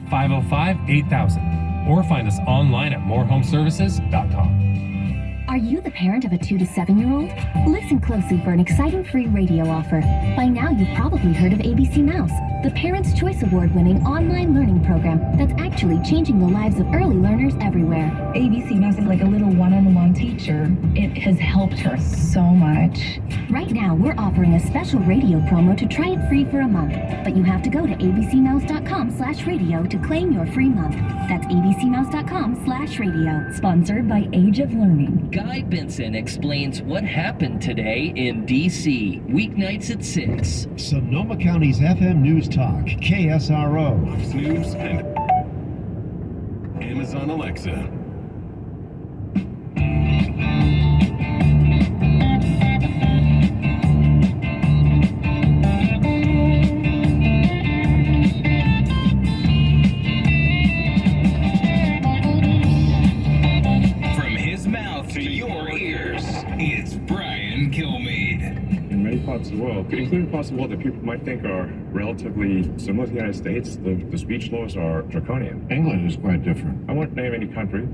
505-8000 or find us online at morehomeservices.com. Are you the parent of a 2 to 7-year-old? Listen closely for an exciting free radio offer. By now, you've probably heard of ABC Mouse, the Parents' Choice Award-winning online learning program that's actually changing the lives of early learners everywhere. ABC Mouse is like a little one-on-one teacher. It has helped her so much. Right now, we're offering a special radio promo to try it free for a month. But you have to go to abcmouse.com/radio to claim your free month. That's abcmouse.com/radio. Sponsored by Age of Learning. Guy Benson explains what happened today in D.C. Weeknights at 6. Sonoma County's FM News Talk, KSRO. News and Amazon Alexa. From his mouth to your ears, it's Brian Kilmeade. In many parts of the world, including parts of the world that people might think are relatively similar to the United States, the speech laws are draconian. England is quite different. I won't name any country.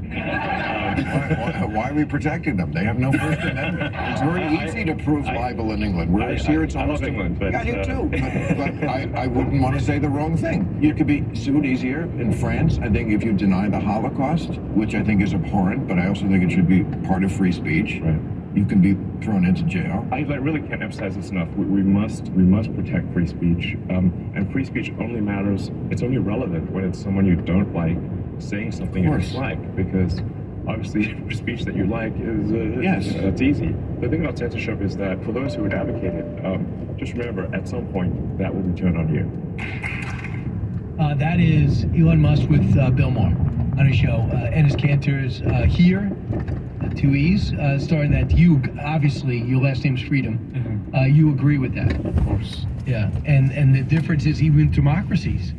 Why are we protecting them? They have no First Amendment. It's very easy to prove libel in England. Whereas here it's I almost... love England, but... Yeah, you too. But I wouldn't want to say the wrong thing. You could be sued easier in France, I think, if you deny the Holocaust, which I think is abhorrent, but I also think it should be part of free speech. Right. You can be thrown into jail. I really can't emphasize this enough. We must protect free speech. And free speech only matters, it's only relevant when it's someone you don't like saying something you dislike, because obviously speech that you like is, it's easy. The thing about censorship is that for those who would advocate it, just remember, at some point, that will be turned on you. That is Elon Musk with Bill Maher on his show. Ennis Cantor's here, 2 E's, starting that. You, obviously, your last name's Freedom. Mm-hmm. You agree with that? Of course. Yeah, and the difference is even democracies,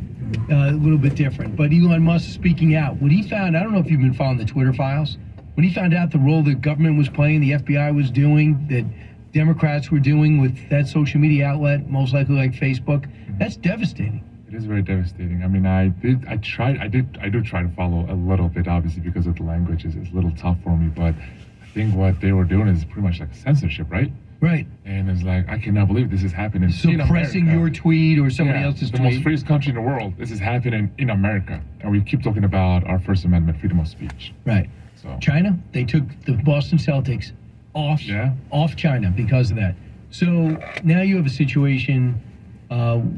a little bit different. But Elon Musk speaking out. When he found, I don't know if you've been following the Twitter files, when he found out the role the government was playing, the FBI was doing, that Democrats were doing with that social media outlet, most likely like Facebook, that's devastating. It is very devastating. I mean, I do try to follow a little bit, obviously, because of the language is a little tough for me, but I think what they were doing is pretty much like censorship, right? Right. And it's like, I cannot believe this is happening Suppressing your tweet or somebody else's tweet. The most freest country in the world. This is happening in America. And we keep talking about our First Amendment, freedom of speech. Right. So China, they took the Boston Celtics off China because of that. So now you have a situation,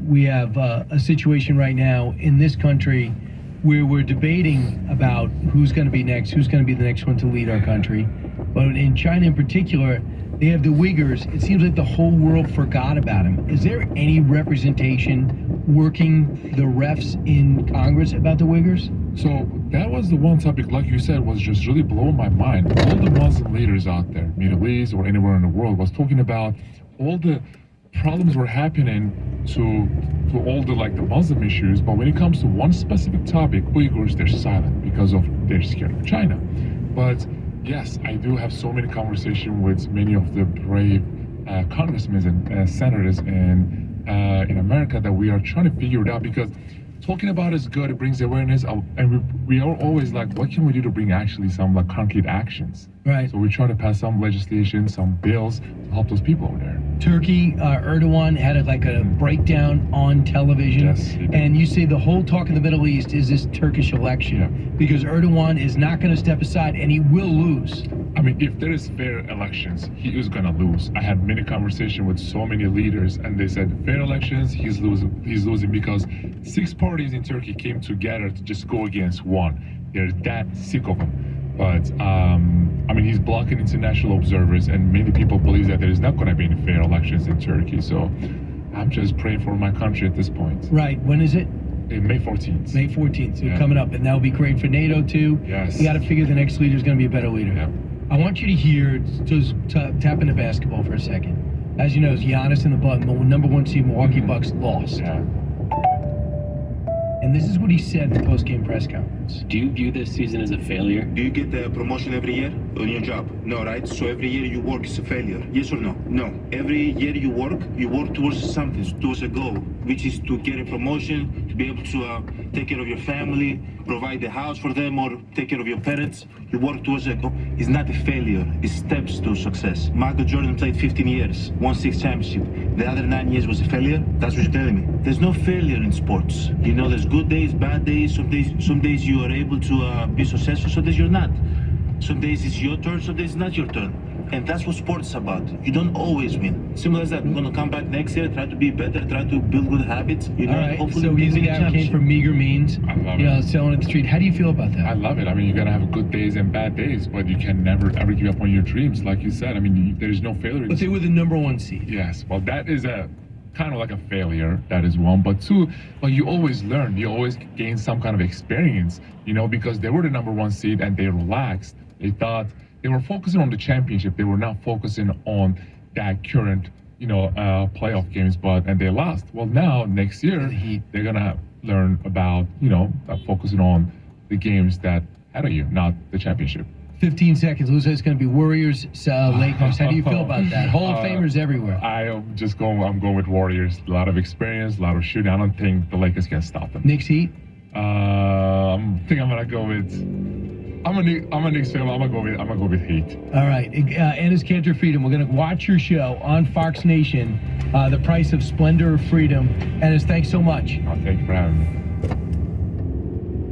we have a situation right now in this country where we're debating about who's going to be next, who's going to be the next one to lead our country. But in China in particular, they have the Uyghurs. It seems like the whole world forgot about them. Is there any representation working the refs in Congress about the Uyghurs? So that was the one topic, like you said, was just really blowing my mind. All the Muslim leaders out there, Middle East or anywhere in the world, was talking about all the problems were happening to all the the Muslim issues, but when it comes to one specific topic, Uyghurs, they're silent because they're scared of China. But yes, I do have so many conversations with many of the brave congressmen and senators in America that we are trying to figure it out, because talking about is good, it brings awareness, and we are always like, what can we do to bring actually some concrete actions? Right. So we're trying to pass some legislation, some bills to help those people over there. Turkey, Erdogan had a breakdown on television. Yes, he did. And you say the whole talk in the Middle East is this Turkish election, because Erdogan is not going to step aside and he will lose. I mean, if there is fair elections, he is going to lose. I had many conversations with so many leaders, and they said fair elections, he's losing because 6 parties in Turkey came together to just go against one. They're that sick of him. But I mean, he's blocking international observers, and many people believe that there is not going to be any fair elections in Turkey. So I'm just praying for my country at this point. Right. When is it? May 14th. May 14th. So coming up, and that'll be great for NATO too. Yes. You got to figure the next leader is going to be a better leader. Yeah. I want you to hear, just tap into basketball for a second. As you know, Giannis and the number 1 seed Milwaukee Bucks lost. Yeah. And this is what he said in the post-game press conference. Do you view this season as a failure? Do you get the promotion every year on your job? No, right? So every year you work is a failure. Yes or no? No. Every year you work towards something, towards a goal, which is to get a promotion, to be able to take care of your family, provide the house for them, or take care of your parents. You work towards a goal. It's not a failure. It's steps to success. Michael Jordan played 15 years, won 6 championships. The other 9 years was a failure? That's what you're telling me. There's no failure in sports. You know, there's good days, bad days. Some days you are able to be successful, some days you're not. Some days it's your turn, some days it's not your turn. And that's what sports is about. You don't always win. Simple as that. We're going to come back next year, try to be better, try to build good habits. You know, all right, hopefully so he's a guy who came from meager means, I love you know, it. selling at the street. How do you feel about that? I love it. I mean, you gotta have good days and bad days, but you can never ever give up on your dreams. Like you said, I mean, there's no failure. But they were the #1 seed. Yes, well, that is a kind of like a failure. That is one. But two, but you always learn. You always gain some kind of experience, you know, because they were the #1 seed and they relaxed. They thought they were focusing on the championship. They were not focusing on that current, you know, playoff games. And they lost. Well, now next year they're gonna learn about, you know, focusing on the games that ahead of you, not the championship. 15 seconds. Looks like it's going to be Warriors, Lakers. How do you feel about that? Hall of Famers everywhere. I'm going with Warriors. A lot of experience, a lot of shooting. I don't think the Lakers can stop them. Knicks Heat? I think I'm gonna go with. I'm a Knicks fan. I'm gonna go with Heat. All right, Ennis Cantor Freedom. We're going to watch your show on Fox Nation, The Price of Splendor of Freedom. Ennis, thanks so much. Oh, thank you for having me.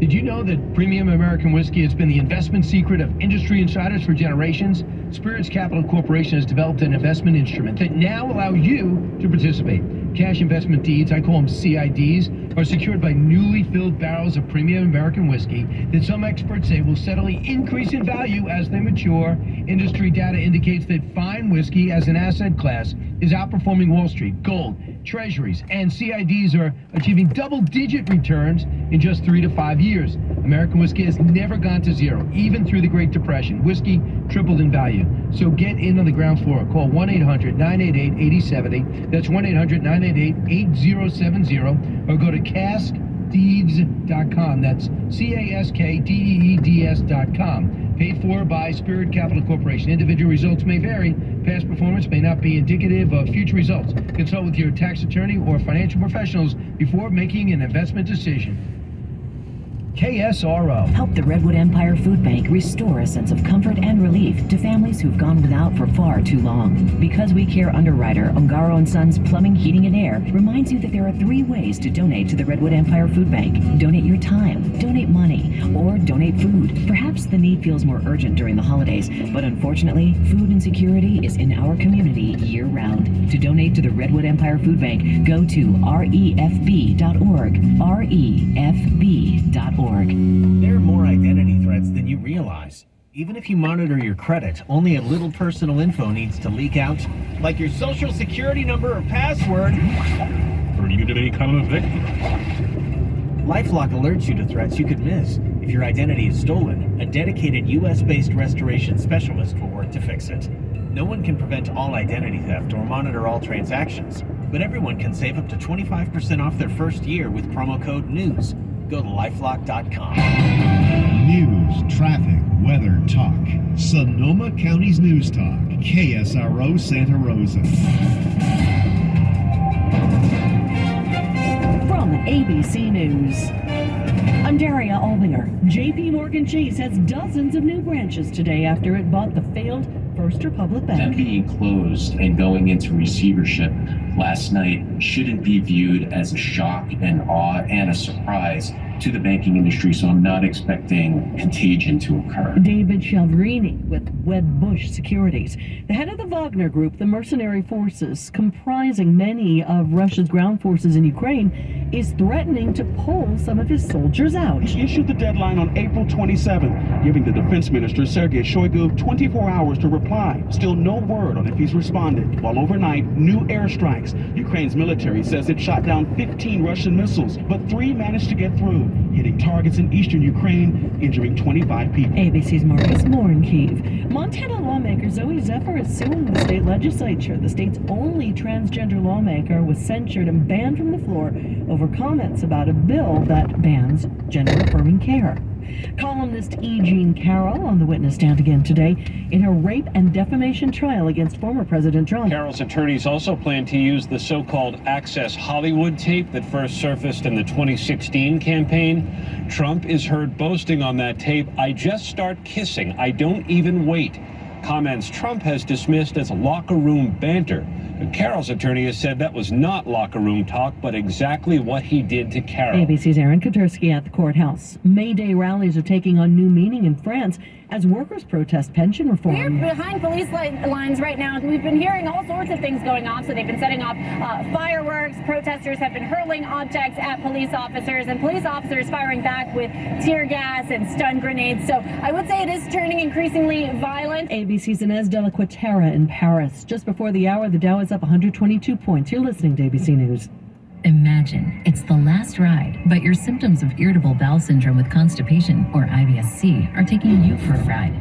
Did you know that premium American whiskey has been the investment secret of industry insiders for generations? Spirits Capital Corporation has developed an investment instrument that now allows you to participate. Cash investment deeds, I call them CIDs, are secured by newly filled barrels of premium American whiskey that some experts say will steadily increase in value as they mature. Industry data indicates that fine whiskey as an asset class is outperforming Wall Street, gold, treasuries, and CIDs are achieving double-digit returns in just 3 to 5 years. American whiskey has never gone to zero, even through the Great Depression. Whiskey tripled in value. So get in on the ground floor. Call 1-800-988-8070. That's 1-800-988-8070. Or go to caskdeeds.com. That's CASKDEEDS.com. Paid for by Spirit Capital Corporation. Individual results may vary. Past performance may not be indicative of future results. Consult with your tax attorney or financial professionals before making an investment decision. KSRO. Help the Redwood Empire Food Bank restore a sense of comfort and relief to families who've gone without for far too long. Because We Care underwriter Ungaro & Sons Plumbing, Heating and Air reminds you that there are 3 ways to donate to the Redwood Empire Food Bank. Donate your time, donate money, or donate food. Perhaps the need feels more urgent during the holidays, but unfortunately, food insecurity is in our community year-round. To donate to the Redwood Empire Food Bank, go to refb.org, refb.org. There are more identity threats than you realize. Even if you monitor your credit, only a little personal info needs to leak out, like your social security number or password. Or you did any kind of victim. LifeLock alerts you to threats you could miss. If your identity is stolen, a dedicated US-based restoration specialist will work to fix it. No one can prevent all identity theft or monitor all transactions, but everyone can save up to 25% off their first year with promo code NEWS. Go to lifelock.com. News, traffic, weather, talk. Sonoma County's News Talk. KSRO Santa Rosa. From ABC News, I'm Daria Albinger. JP Morgan Chase has dozens of new branches today after it bought the failed First Republic Bank. Them being closed and going into receivership last night shouldn't be viewed as a shock and awe and a surprise to the banking industry, so I'm not expecting contagion to occur. David Shalvrini with Wedbush Securities. The head of the Wagner Group, the mercenary forces comprising many of Russia's ground forces in Ukraine, is threatening to pull some of his soldiers out. He issued the deadline on April 27th, giving the defense minister Sergei Shoigu 24 hours to reply. Still no word on if he's responded. While overnight, new airstrikes. Ukraine's military says it shot down 15 Russian missiles, but 3 managed to get through, hitting targets in eastern Ukraine, injuring 25 people. ABC's Marcus Moore in Kyiv. Montana lawmaker Zoe Zephyr is suing the state legislature. The state's only transgender lawmaker was censured and banned from the floor over comments about a bill that bans gender-affirming care. Columnist E. Jean Carroll on the witness stand again today in her rape and defamation trial against former President Trump. Carroll's attorneys also plan to use the so-called Access Hollywood tape that first surfaced in the 2016 campaign. Trump is heard boasting on that tape, "I just start kissing. I don't even wait." Comments Trump has dismissed as locker room banter. Carroll's attorney has said that was not locker room talk, but exactly what he did to Carroll. ABC's Aaron Katursky at the courthouse. May Day rallies are taking on new meaning in France as workers protest pension reform. We're behind police lines right now. We've been hearing all sorts of things going on. So they've been setting off fireworks. Protesters have been hurling objects at police officers, and police officers firing back with tear gas and stun grenades. So I would say it is turning increasingly violent. ABC's Inez de la Quatera in Paris. Just before the hour, the Dow is up 122 points. You're listening to ABC News. Imagine it's the last ride, but your symptoms of irritable bowel syndrome with constipation, or IBS-C, are taking you for a ride.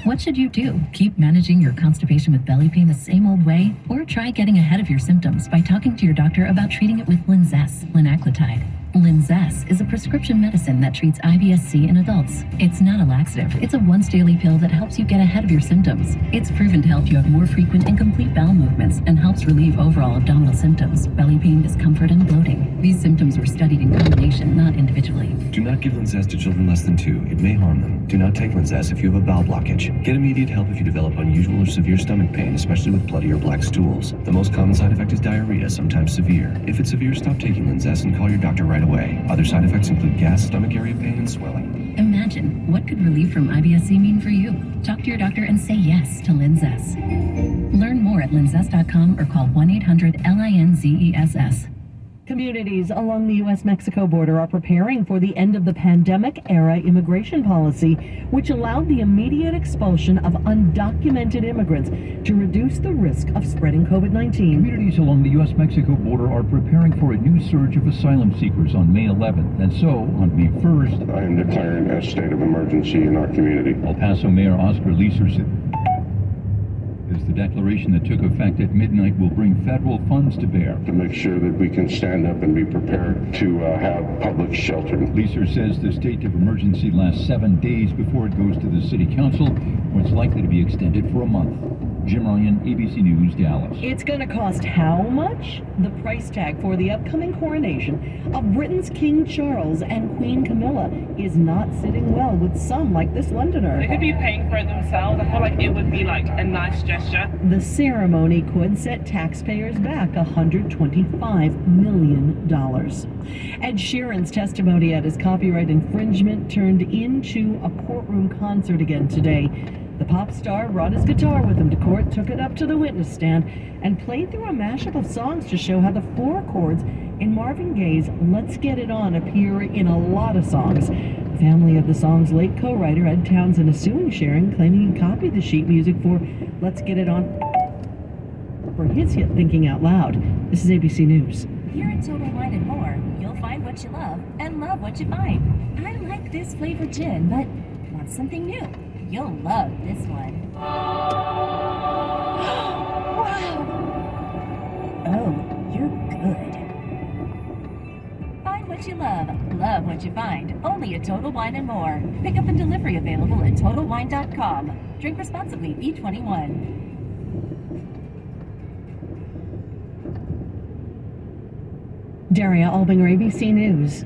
What should you do? Keep managing your constipation with belly pain the same old way? Or try getting ahead of your symptoms by talking to your doctor about treating it with Linzess, linaclotide. Linzess is a prescription medicine that treats IBS-C in adults. It's not a laxative. It's a once-daily pill that helps you get ahead of your symptoms. It's proven to help you have more frequent and complete bowel movements and helps relieve overall abdominal symptoms, belly pain, discomfort, and bloating. These symptoms were studied in combination, not individually. Do not give Linzess to children less than 2. It may harm them. Do not take Linzess if you have a bowel blockage. Get immediate help if you develop unusual or severe stomach pain, especially with bloody or black stools. The most common side effect is diarrhea, sometimes severe. If it's severe, stop taking Linzess and call your doctor right away. Other side effects include gas, stomach area pain, and swelling. Imagine, what could relief from IBS-C mean for you? Talk to your doctor and say yes to Linzess. Learn more at linzess.com or call 1-800-LINZESS. Communities along the U.S.-Mexico border are preparing for the end of the pandemic-era immigration policy, which allowed the immediate expulsion of undocumented immigrants to reduce the risk of spreading COVID-19. Communities along the U.S.-Mexico border are preparing for a new surge of asylum seekers on May 11th. And so, on May 1st, I am declaring a state of emergency in our community. El Paso Mayor Oscar Leeser said the declaration that took effect at midnight will bring federal funds to bear to make sure that we can stand up and be prepared to have public shelter. Leeser says the state of emergency lasts 7 days before it goes to the city council, where it's likely to be extended for a month. Jim Ryan, ABC News, Dallas. It's going to cost how much? The price tag for the upcoming coronation of Britain's King Charles and Queen Camilla is not sitting well with some, like this Londoner. They could be paying for it themselves. I feel like it would be like a nice gesture. The ceremony could set taxpayers back $125 million. Ed Sheeran's testimony at his copyright infringement turned into a courtroom concert again today. The pop star brought his guitar with him to court, took it up to the witness stand, and played through a mashup of songs to show how the 4 chords in Marvin Gaye's Let's Get It On appear in a lot of songs. The family of the song's late co-writer Ed Townsend is suing Sheeran, claiming he copied the sheet music for Let's Get It On for his hit Thinking Out Loud. This is ABC News. Here at Total Wine & More, you'll find what you love and love what you find. I like this flavored gin, but want something new? You'll love this one. Wow! Oh, you're good. Find what you love what you find. Only at Total Wine & More. Pickup and delivery available at TotalWine.com. Drink responsibly, B21. Daria Albinger, ABC News.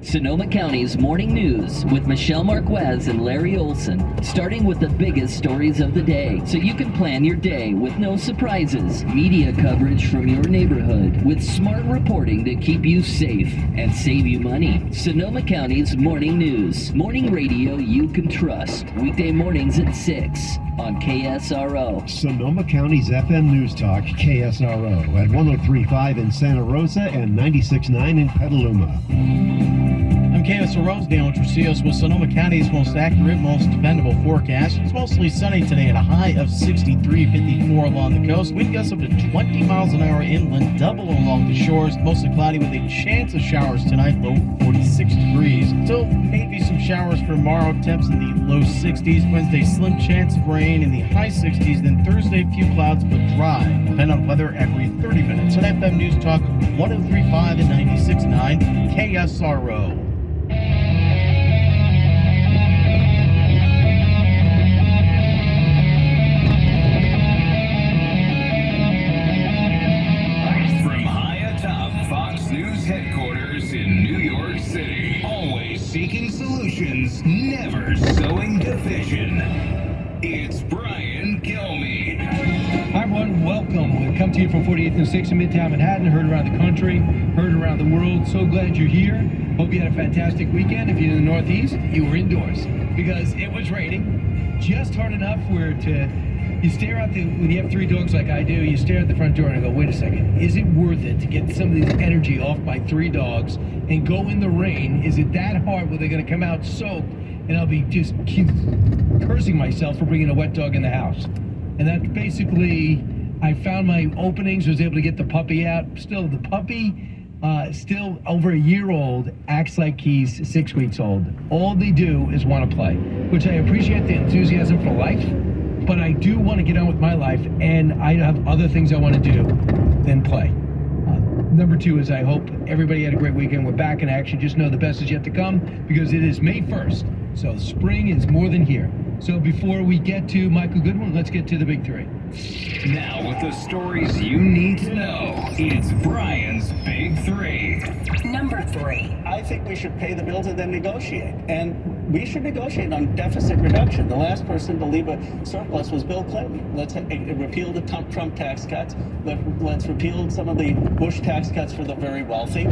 Sonoma County's Morning News with Michelle Marquez and Larry Olson, starting with the biggest stories of the day, so you can plan your day with no surprises. Media coverage from your neighborhood with smart reporting to keep you safe and save you money. Sonoma County's Morning News, morning radio you can trust. Weekday mornings at 6 on KSRO. Sonoma County's FM News Talk, KSRO, at 103.5 in Santa Rosa and 96.9 in Petaluma. I'm KSRO's Daniel Trucillos with Sonoma County's most accurate, most dependable forecast. It's mostly sunny today at a high of 63, 54 along the coast. Wind gusts up to 20 miles an hour inland, double along the shores. Mostly cloudy with a chance of showers tonight, low 46 degrees. Still maybe some showers for tomorrow, temps in the low 60s. Wednesday, slim chance of rain in the high 60s. Then Thursday, few clouds but dry. Depend on weather every 30 minutes. On FM News Talk 103.5 and 96.9 KSRO. solutions, never sowing division. It's Brian Kilmeade. Hi, everyone. Welcome. We come to you from 48th and 6th in Midtown Manhattan. Heard around the country, heard around the world. So glad you're here. Hope you had a fantastic weekend. If you're in the Northeast, you were indoors because it was raining just hard enough where you stare out when you have 3 dogs like I do, you stare at the front door and go, wait a second, is it worth it to get some of this energy off my 3 dogs and go in the rain? Is it that hard where they're going to come out soaked and I'll be just cursing myself for bringing a wet dog in the house? And that's basically, I found my openings, was able to get the puppy out. Still, the puppy, still over a year old, acts like he's 6 weeks old. All they do is want to play, which I appreciate the enthusiasm for life. But I do want to get on with my life, and I have other things I want to do than play. Number 2 is I hope everybody had a great weekend. We're back in action. Just know the best is yet to come because it is May 1st. So spring is more than here. So before we get to Michael Goodwin, let's get to the big 3. Now with the stories you need to know, it's Brian's Big 3. Number 3. I think we should pay the bills and then negotiate. And we should negotiate on deficit reduction. The last person to leave a surplus was Bill Clinton. Let's repeal the Trump tax cuts. Let's repeal some of the Bush tax cuts for the very wealthy.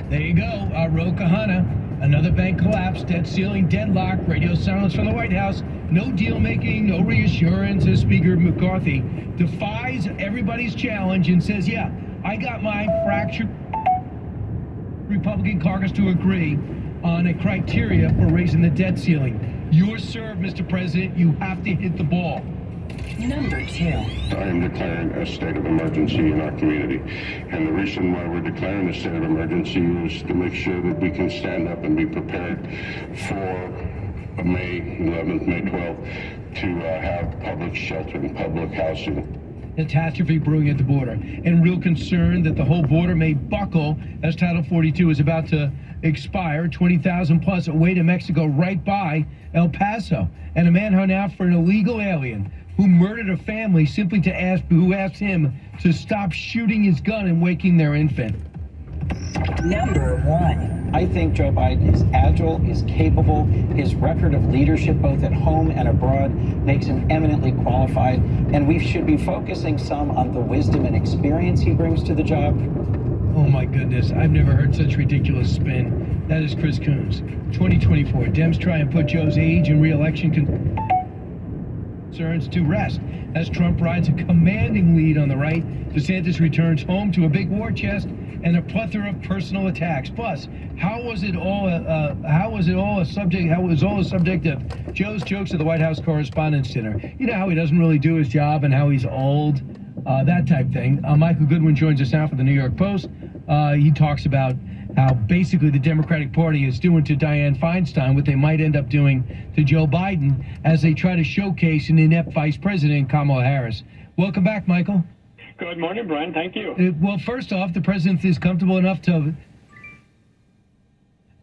There you go, Ro Kahana. Another bank collapse, debt ceiling, deadlock, radio silence from the White House. No deal making, no reassurance, as Speaker McCarthy defies everybody's challenge and says, yeah, I got my fractured Republican caucus to agree on a criteria for raising the debt ceiling. You're served, Mr. President. You have to hit the ball. Number 2. I am declaring a state of emergency in our community. And the reason why we're declaring a state of emergency is to make sure that we can stand up and be prepared for May 11th, May 12th, to have public shelter and public housing. Catastrophe brewing at the border, and real concern that the whole border may buckle as Title 42 is about to expire. 20,000 plus away to Mexico right by El Paso, and a man hung out for an illegal alien who murdered a family simply who asked him to stop shooting his gun and waking their infant. Number 1. I think Joe Biden is agile, is capable. His record of leadership, both at home and abroad, makes him eminently qualified. And we should be focusing some on the wisdom and experience he brings to the job. Oh my goodness, I've never heard such ridiculous spin. That is Chris Coons. 2024, Dems try and put Joe's age and re-election concerns to rest as Trump rides a commanding lead on the right. DeSantis returns home to a big war chest and a plethora of personal attacks. Plus, how was it all a subject of Joe's jokes at the White House Correspondents' Dinner? You know how he doesn't really do his job and how he's old, that type thing. Michael Goodwin joins us now for the New York Post. He talks about how basically the Democratic Party is doing to Dianne Feinstein what they might end up doing to Joe Biden as they try to showcase an inept vice president, Kamala Harris. Welcome back, Michael. Good morning, Brian. Thank you. Well, first off, the president is comfortable enough to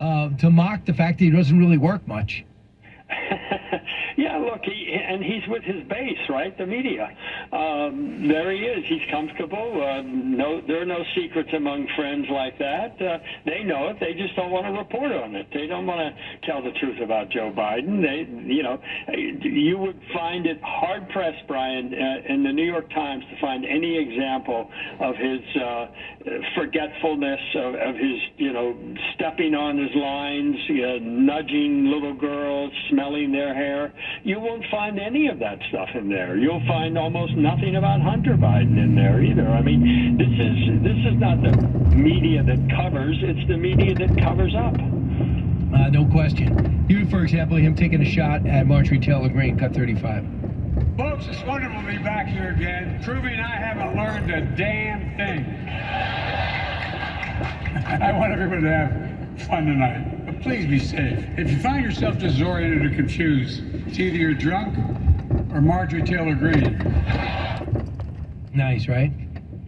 mock the fact that he doesn't really work much. Yeah, look, he's with his base, right? The media. There he is. He's comfortable. There are no secrets among friends like that. They know it. They just don't want to report on it. They don't want to tell the truth about Joe Biden. You would find it hard pressed, Brian, in the New York Times to find any example of his forgetfulness, of his, stepping on his lines, nudging little girls, smelling their hair. You won't find any of that stuff in there. You'll find almost nothing about Hunter Biden in there either. I mean, this is not the media that covers, it's the media that covers up. No question. Here, for example, him taking a shot at Marjorie Taylor Greene, cut 35. Folks, it's wonderful to be back here again, proving I haven't learned a damn thing. I want everybody to have fun tonight, but please be safe. If you find yourself disoriented or confused, it's either you're drunk or Marjorie Taylor Greene. Nice, right?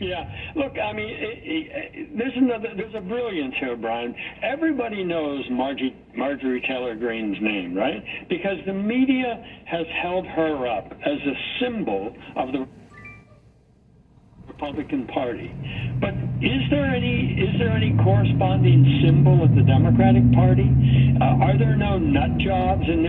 Yeah. Look, I mean, there's a brilliance here, Brian. Everybody knows Marjorie Taylor Greene's name, right? Because the media has held her up as a symbol of the Republican Party. But is there any corresponding symbol of the Democratic Party? Are there no nut jobs in there?